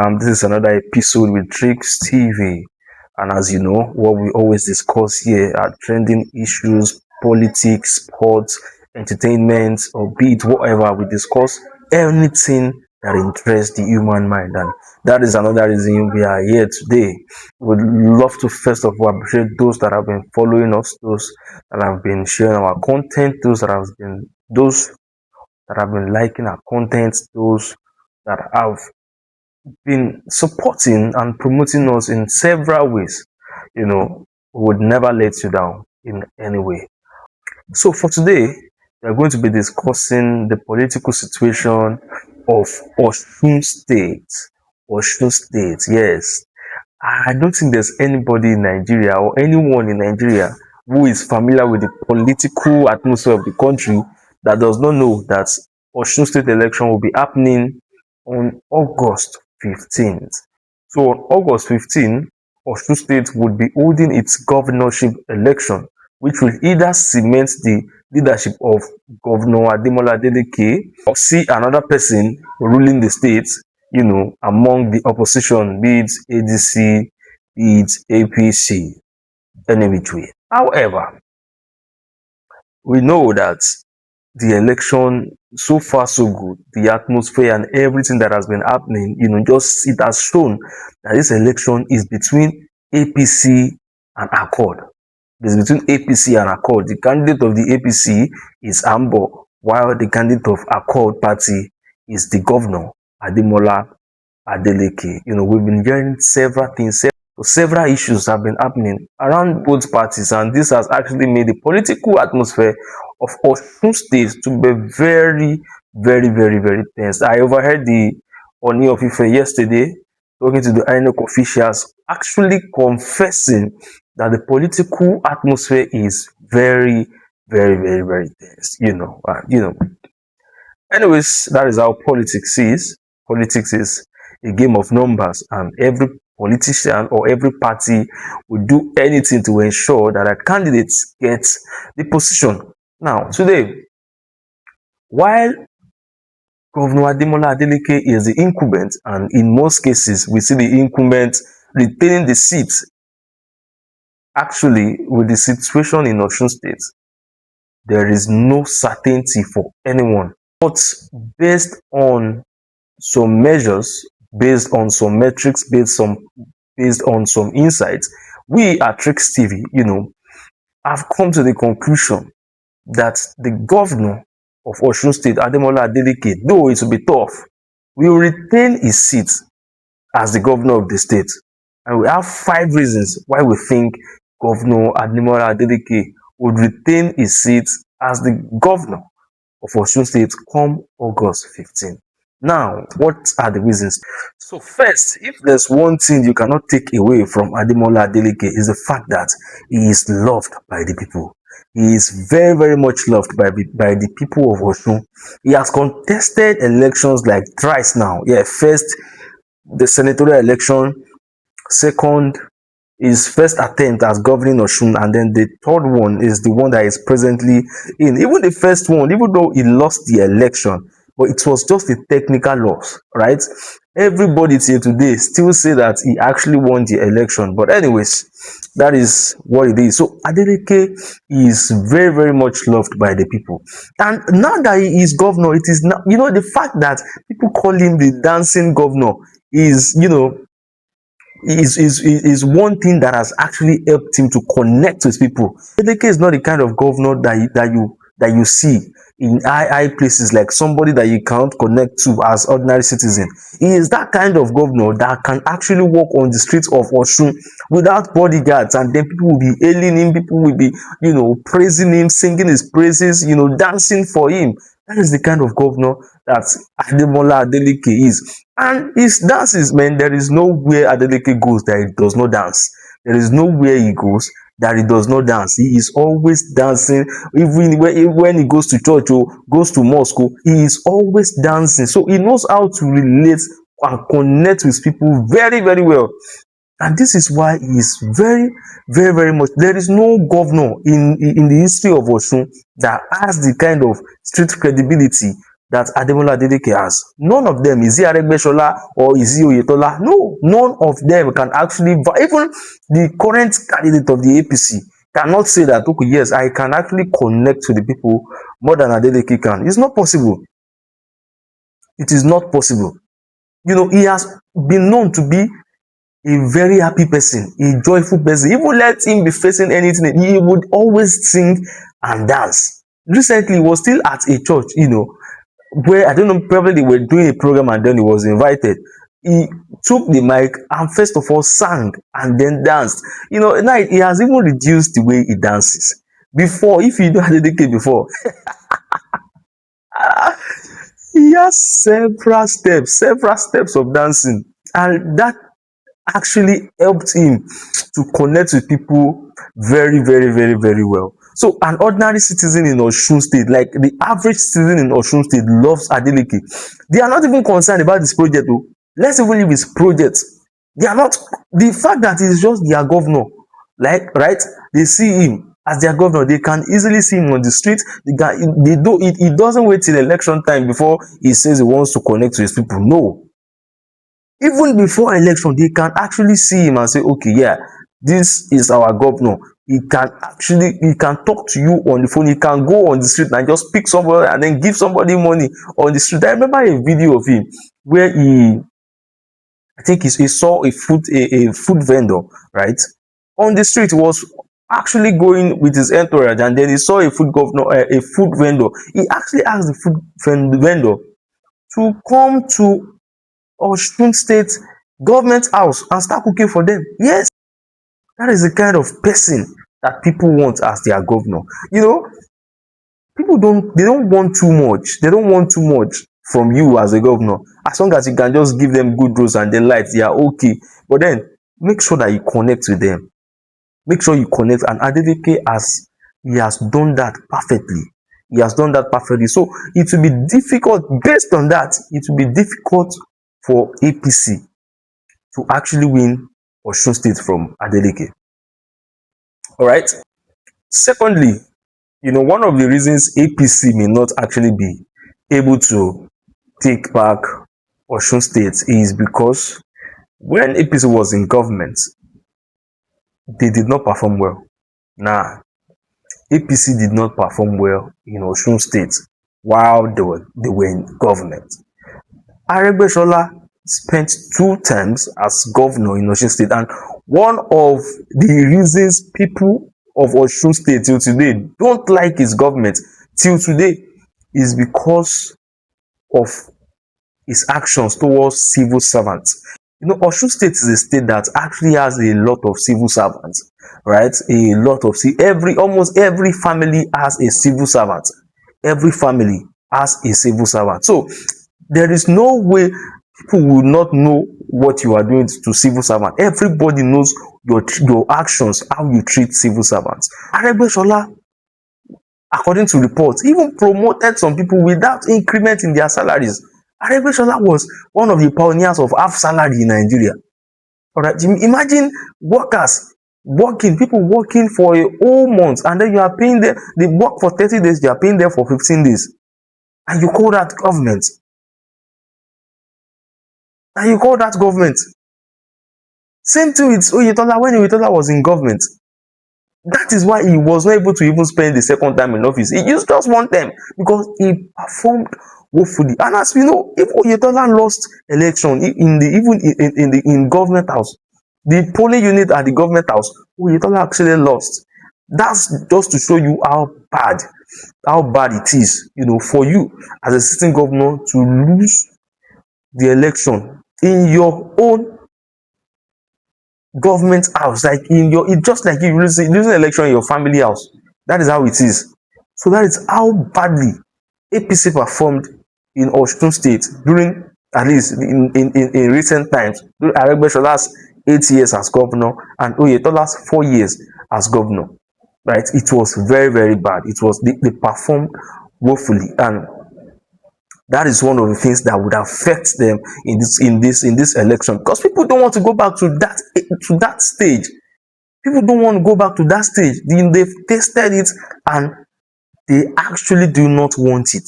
This is another episode with Tricks TV, and as you know, what we always discuss here are trending issues, politics, sports, entertainment, or be it whatever. We discuss anything that interests the human mind, and that is another reason we are here today. We'd love to first of all appreciate those that have been following us, those that have been sharing our content, those that have been liking our content, those that have been supporting and promoting us in several ways. We would never let you down in any way. So for today, we are going to be discussing the political situation of Osun State. Osun State, yes. I don't think there's anybody in Nigeria or anyone in Nigeria who is familiar with the political atmosphere of the country that does not know that Osun State election will be happening on August 15th. So on August 15th, Osun State would be holding its governorship election, which will either cement the leadership of Governor Ademola Adeleke or see another person ruling the state, among the opposition, be it ADC, be it APC, any which way. However, we know that the election, so far so good, the atmosphere and everything that has been happening, just it has shown that this election is between APC and Accord. It's between APC and Accord. The candidate of the APC is Ambo, while the candidate of Accord party is the governor, Ademola Adeleke. We've been hearing several things, several issues have been happening around both parties, and this has actually made the political atmosphere of Osun State to be very, very, very, very tense. I overheard the Oni of Ife yesterday talking to the INEC officials, actually confessing that the political atmosphere is very, very, very, very tense. Anyways, that is how politics is. Politics is a game of numbers, and every politician or every party will do anything to ensure that a candidate gets the position. Now, today, while Governor Ademola Adeleke is the incumbent, and in most cases, we see the incumbent retaining the seat, actually, with the situation in Osun State, there is no certainty for anyone. But based on some measures, based on some metrics, based on some insights, we at Tricks TV, have come to the conclusion that the governor of Osun State, Ademola Adeleke, though it will be tough, will retain his seat as the governor of the state. And we have 5 reasons why we think Governor Ademola Adeleke would retain his seat as the governor of Osun State come August 15th. Now, what are the reasons? So first, if there's one thing you cannot take away from Ademola Adeleke, is the fact that he is loved by the people. He is very, very much loved by the people of Osun. He has contested elections like thrice now. Yeah, first, the senatorial election. Second, his first attempt as governing Osun, and then the third one is the one that is presently in. Even the first one, even though he lost the election, but it was just a technical loss, right? Everybody till today still say that he actually won the election. But anyways, that is what it is. So Adeleke is very, very much loved by the people. And now that he is governor, it is not, the fact that people call him the dancing governor is, is one thing that has actually helped him to connect with people. Adeleke is not the kind of governor that you see in high places, like somebody that you can't connect to as ordinary citizen. He is that kind of governor that can actually walk on the streets of Osun without bodyguards, and then people will be hailing him, people will be, praising him, singing his praises, dancing for him. That is the kind of governor that Ademola Adeleke is. And his dances, man, there is nowhere Adeleke goes that he does not dance. There is nowhere he goes that he does not dance. He is always dancing. Even when he goes to church or goes to mosque, he is always dancing. So he knows how to relate and connect with people very, very well. And this is why he is very, very, very much. There is no governor in the history of Osun that has the kind of street credibility that Ademola Adeleke has. None of them. Is he Aregbesola or is he Oyetola? No, none of them can actually, even the current candidate of the APC cannot say that, okay, yes, I can actually connect to the people more than Adeleke can. It's not possible. It is not possible. He has been known to be a very happy person, a joyful person. Even let him be facing anything, he would always sing and dance. Recently, he was still at a church, where I don't know, probably they were doing a program and then he was invited. He took the mic and first of all sang and then danced. Now he has even reduced the way he dances. Before, if you know Adeleke before, he has several steps of dancing, and that actually helped him to connect with people very, very, very, very well. So an ordinary citizen in Osun State, like the average citizen in Osun State, loves Adeleke. They are not even concerned about this project. Oh. Let's even leave his project. They are not. The fact that he's just their governor, like, right? They see him as their governor. They can easily see him on the street. He doesn't wait till election time before he says he wants to connect to his people. No, even before election, they can actually see him and say, okay, yeah, this is our governor. He can talk to you on the phone. He can go on the street and just pick somebody and then give somebody money on the street. I remember a video of him where I think he saw a food vendor, right? On the street. He was actually going with his entourage, and then he saw a food vendor. He actually asked the food vendor to come to Osun State government house and start cooking for them. Yes, that is the kind of person that people want as their governor. People don't want too much. They don't want too much from you as a governor. As long as you can just give them good roads and then lights, they are okay. But then make sure that you connect with them. Make sure you connect. And Adeleke he has done that perfectly. He has done that perfectly. So it will be difficult, based on that, it will be difficult for APC to actually win Osun State from Adeleke. All right. Secondly, one of the reasons APC may not actually be able to take back Osun State is because when APC was in government, they did not perform well. Now, APC did not perform well in Osun State while they were in government. Aregbesola spent 2 terms as governor in Osun State, and one of the reasons people of Osun State till today don't like his government till today is because of his actions towards civil servants. Osun State is a state that actually has a lot of civil servants, right? Almost every family has a civil servant. Every family has a civil servant. So there is no way people will not know what you are doing to civil servants. Everybody knows your actions, how you treat civil servants. Aregbesola, according to reports, even promoted some people without increment in their salaries. Aregbesola was one of the pioneers of half salary in Nigeria. All right, imagine people working for a whole month, and then you are paying them. They work for 30 days, you are paying them for 15 days, and you call that government. Same thing with Oyetola when Oyetola was in government. That is why he was not able to even spend the second time in office. He used just one term because he performed woefully. And as we know, if Oyetola lost election in government house, the polling unit at the government house, Oyetola actually lost. That's just to show you how bad it is, for you as a sitting governor to lose the election in your own government house, like it's just like you losing election in your family house. That is how it is. So that is how badly APC performed in Osun State during, at least in recent times, during Aregbesola's 8 years as governor and Oyetola's 4 years as governor. Right? It was very, very bad. They performed woefully, and that is one of the things that would affect them in this election, because people don't want to go back to that stage. People don't want to go back to that stage. They've tasted it and they actually do not want it.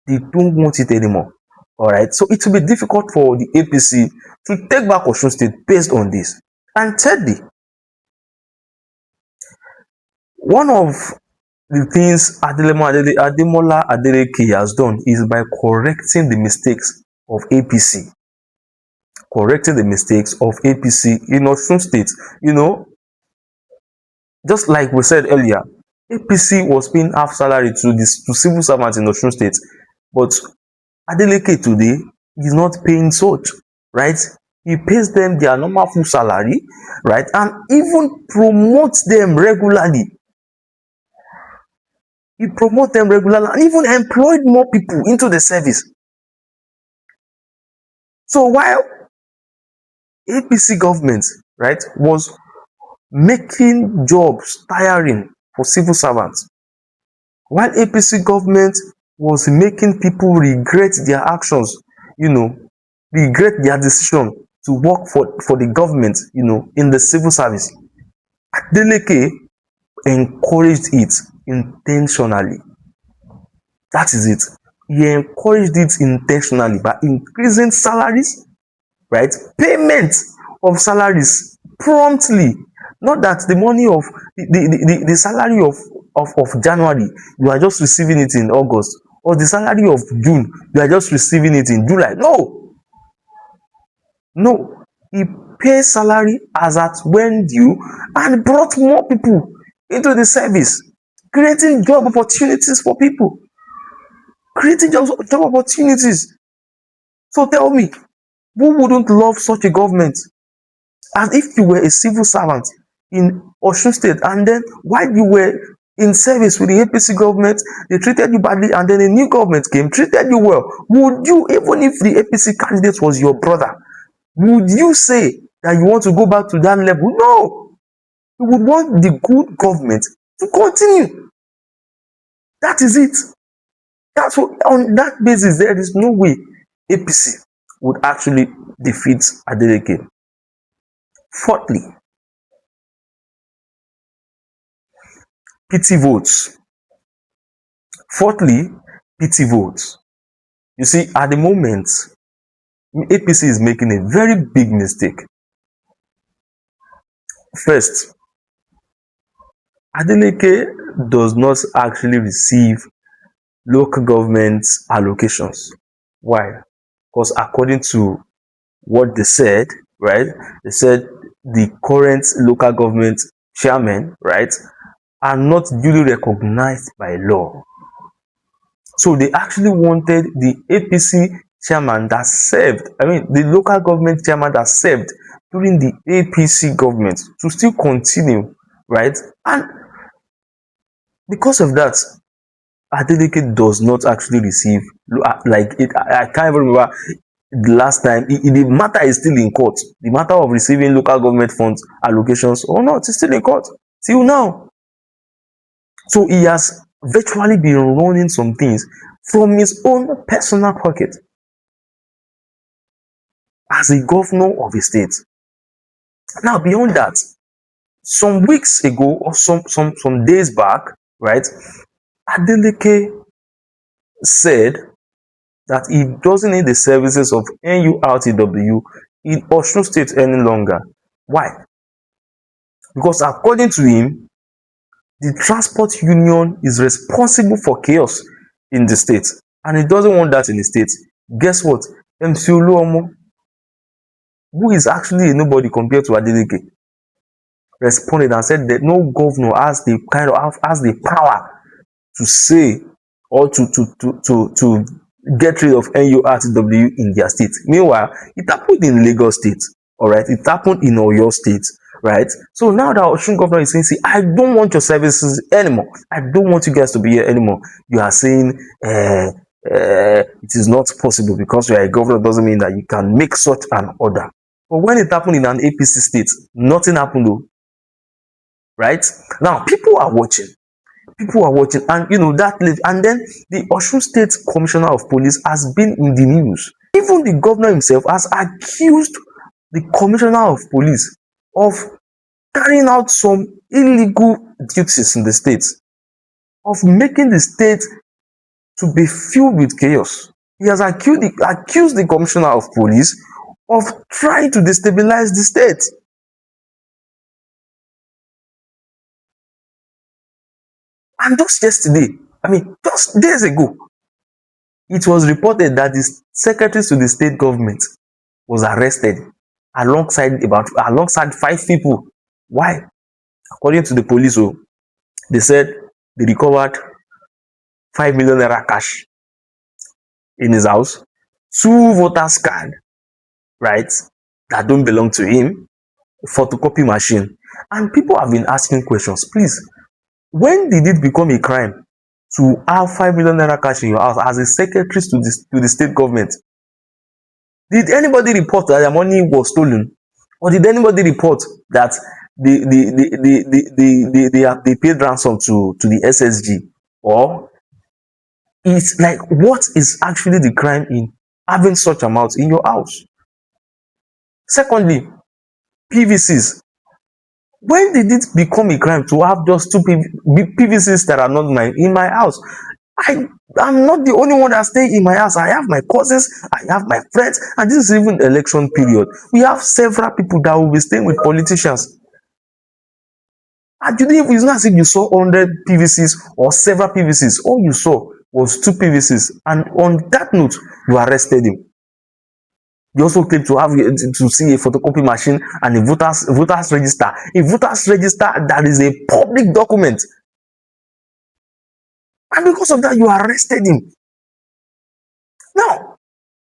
They don't want it anymore. All right. So it will be difficult for the APC to take back Osun State based on this. And thirdly, one of the things Ademola Adeleke has done is by correcting the mistakes of APC. Correcting the mistakes of APC in Osun State. Just like we said earlier, APC was paying half salary to civil servants in Osun State, but Adeleke today is not paying such, right? He pays them their normal full salary, right? And even promotes them regularly. He promotes them regularly and even employed more people into the service. So while APC government, right, was making jobs tiring for civil servants, while APC government was making people regret their actions, regret their decision to work for the government, in the civil service, Adeleke encouraged it intentionally. That is it. He encouraged it intentionally by increasing salaries, right? Payment of salaries promptly. Not that the money of the salary of January, you are just receiving it in August, or the salary of June, you are just receiving it in July. No, he pays salary as at when due and brought more people into the service, creating job opportunities for people, creating job opportunities. So tell me, who wouldn't love such a government? As if you were a civil servant in Osun State, and then while you were in service with the APC government, they treated you badly, and then a new government came, treated you well. Would you, even if the APC candidate was your brother, would you say that you want to go back to that level? No. You would want the good government to continue. That is it. That's what, on that basis, there is no way APC would actually defeat Adeleke. Fourthly, pity votes. You see, at the moment, APC is making a very big mistake. First, Adeleke does not actually receive local government allocations. Why? Because according to what they said, right, they said the current local government chairmen, right, are not duly recognized by law. So they actually wanted the APC chairman that served, the local government chairman that served during the APC government to still continue, right? And because of that, Adeleke does not actually receive, like it. I can't even remember the last time. The matter is still in court. The matter of receiving local government funds allocations or not is still in court till now. So he has virtually been running some things from his own personal pocket as a governor of a state. Now, beyond that, some weeks ago or some days back, right, Adeleke said that he doesn't need the services of NURTW in Osun State any longer. Why? Because according to him, the transport union is responsible for chaos in the state, and he doesn't want that in the state. Guess what? MC Oluomo, who is actually a nobody compared to Adeleke, responded and said that no governor has the power to say or to get rid of NURTW in their state. Meanwhile, it happened in Lagos State, all right? It happened in Oyo State, right? So now that Osun governor is saying, see, I don't want your services anymore. I don't want you guys to be here anymore. You are saying it is not possible because you are a governor doesn't mean that you can make such an order. But when it happened in an APC state, nothing happened though, right? Now, people are watching, and and then the Osun State Commissioner of Police has been in the news. Even the governor himself has accused the Commissioner of Police of carrying out some illegal duties in the state, of making the state to be filled with chaos. He has accused the commissioner of police of trying to destabilize the state. And just yesterday, just days ago, it was reported that the secretary to the state government was arrested alongside 5 people. Why? According to the police, they said they recovered 5 million naira cash in his house, 2 voters card, right, that don't belong to him, a photocopy machine. And people have been asking questions. Please, when did it become a crime to have 5 million naira cash in your house as a secretary to the state government? Did anybody report that their money was stolen, or did anybody report that they paid ransom to the SSG? Or it's like, what is actually the crime in having such amounts in your house? Secondly, PVCs. When did it become a crime to have just 2 PVCs that are not mine in my house? I'm not the only one that stay in my house. I have my cousins, I have my friends, and this is even election period. We have several people that will be staying with politicians. And it's not as if you saw 100 PVCs or several PVCs. All you saw was 2 PVCs, and on that note, you arrested him. You also claim to see a photocopy machine and a voters register. A voters register that is a public document. And because of that, you arrested him. Now,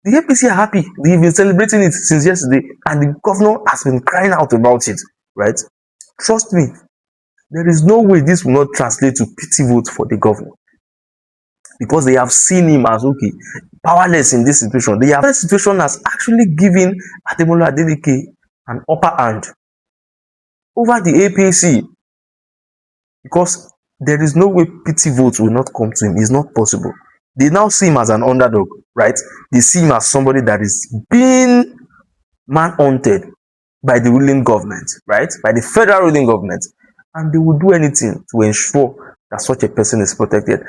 the APC are happy. They've been celebrating it since yesterday, and the governor has been crying out about it, right? Trust me, there is no way this will not translate to pity votes for the governor, because they have seen him as powerless in this situation. The situation has actually given Ademola Adeleke an upper hand over the APC, because there is no way pity votes will not come to him. It's not possible. They now see him as an underdog, right? They see him as somebody that is being man-hunted by the ruling government, right? By the federal ruling government. And they will do anything to ensure that such a person is protected.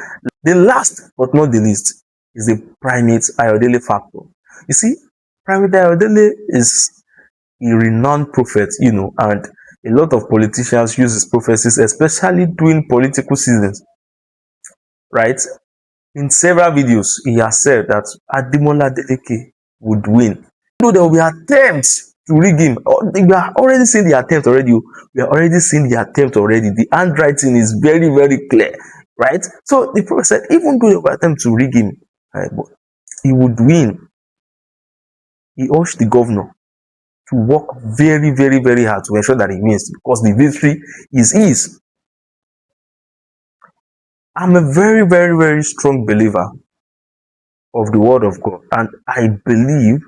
The last but not the least is the Primate Ayodele factor. You see, Primate Ayodele is a renowned prophet, and a lot of politicians use his prophecies, especially during political seasons, right? In several videos, he has said that Ademola Adeleke would win. Though there will be attempts to rig him. We are already seeing the attempt already. The handwriting is very, very clear, right? So the prophet said, even though there will attempt to rig him, but he would win. He urged the governor to work very, very, very hard to ensure that he wins, because the victory is his. I'm a very, very, very strong believer of the word of God, and I believe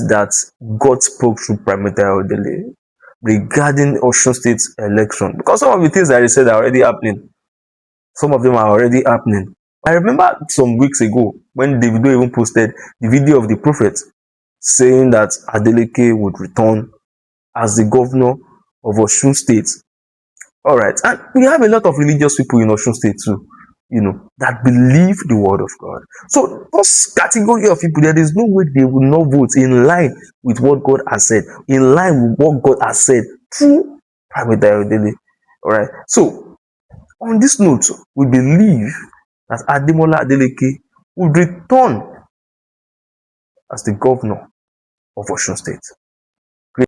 that God spoke through Primate Ayodele regarding Osun State election, because some of the things that he said are already happening. Some of them are already happening. I remember some weeks ago when Davido even posted the video of the prophet saying that Adeleke would return as the governor of Osun State. All right, and we have a lot of religious people in Osun State too, that believe the word of God. So this category of people, there is no way they will not vote in line with what God has said, in line with what God has said through Primate Ayodele. All right. So on this note, we believe that Ademola Adeleke will return as the governor of Osun State.